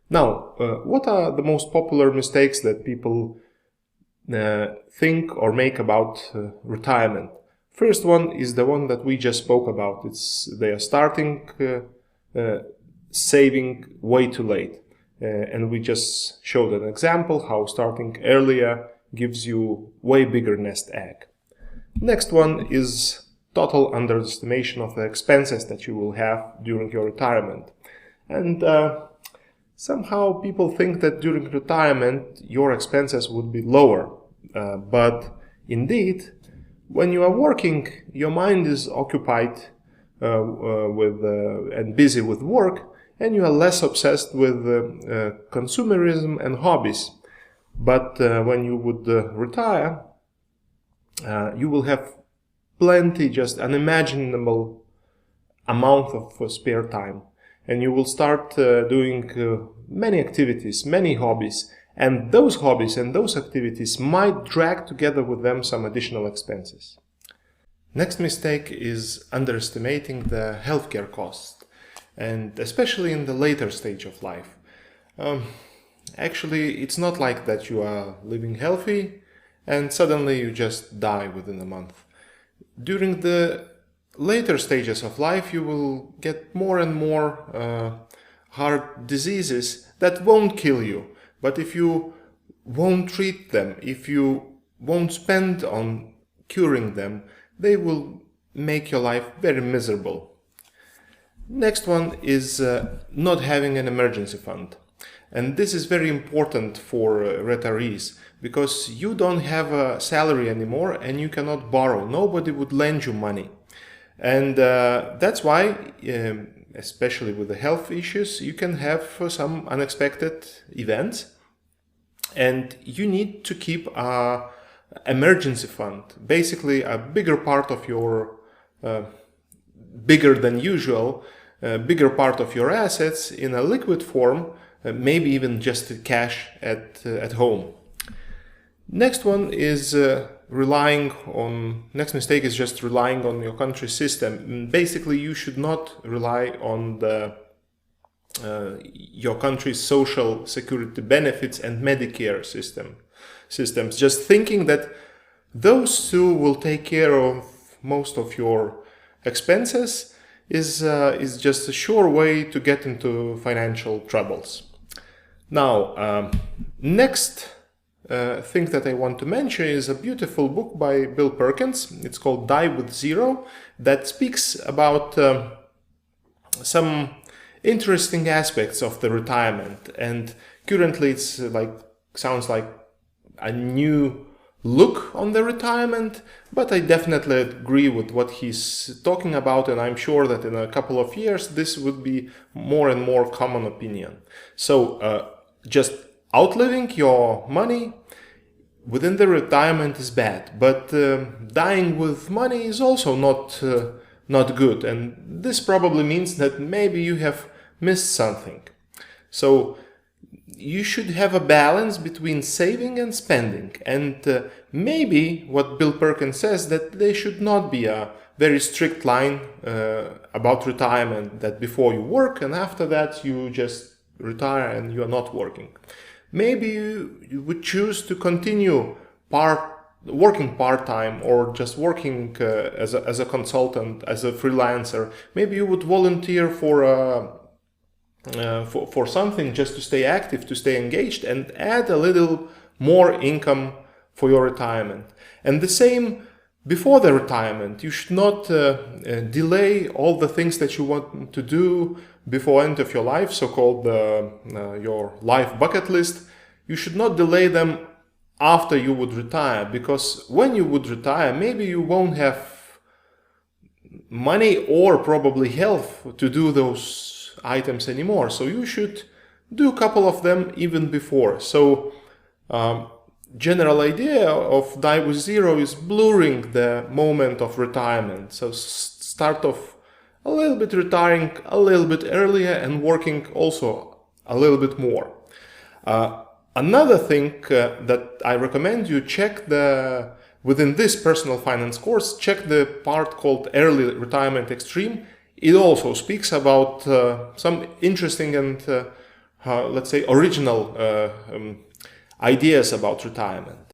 Now, what are the most popular mistakes that people think or make about retirement? First one is the one that we just spoke about. They are starting saving way too late. And we just showed an example how starting earlier gives you way bigger nest egg. Next one is total underestimation of the expenses that you will have during your retirement. And somehow people think that during retirement your expenses would be lower. But indeed, when you are working, your mind is occupied and busy with work, and you are less obsessed with consumerism and hobbies. But when you would retire, you will have plenty, just unimaginable amount of spare time. And you will start doing many activities, many hobbies. And those hobbies and those activities might drag together with them some additional expenses. Next mistake is underestimating the healthcare costs, and especially in the later stage of life. Actually, it's not like that you are living healthy and suddenly you just die within a month. During the later stages of life, you will get more and more heart diseases that won't kill you. But if you won't treat them, if you won't spend on curing them, they will make your life very miserable. Next one is not having an emergency fund. And this is very important for retirees, because you don't have a salary anymore and you cannot borrow. Nobody would lend you money. And that's why, especially with the health issues, you can have some unexpected events. And you need to keep an emergency fund, basically a bigger part of your, bigger than usual, bigger part of your assets in a liquid form, maybe even just cash at home. Next one is next mistake is just relying on your country's system. Basically, you should not rely on your country's social security benefits and Medicare systems. Just thinking that those two will take care of most of your expenses is just a sure way to get into financial troubles. Now, next thing that I want to mention is a beautiful book by Bill Perkins. It's called Die with Zero, that speaks about some interesting aspects of the retirement. And currently it's sounds like a new look on the retirement, but I definitely agree with what he's talking about, and I'm sure that in a couple of years this would be more and more common opinion. So just outliving your money within the retirement is bad, but dying with money is also not good, and this probably means that maybe you have missed something. So you should have a balance between saving and spending, and maybe what Bill Perkins says, that there should not be a very strict line about retirement, that before you work and after that you just retire and you are not working. Maybe you would choose to continue working part-time, or just working as a consultant, as a freelancer. Maybe you would volunteer for something just to stay active, to stay engaged, and add a little more income for your retirement. And the same before the retirement. You should not delay all the things that you want to do before end of your life, so-called your life bucket list. You should not delay them after you would retire, because when you would retire, maybe you won't have money or probably health to do those items anymore. So you should do a couple of them even before. So general idea of Die with Zero is blurring the moment of retirement. So start off a little bit retiring a little bit earlier and working also a little bit more. Another thing that I recommend you check within this personal finance course, check the part called Early Retirement Extreme. It also speaks about some interesting and let's say, original ideas about retirement.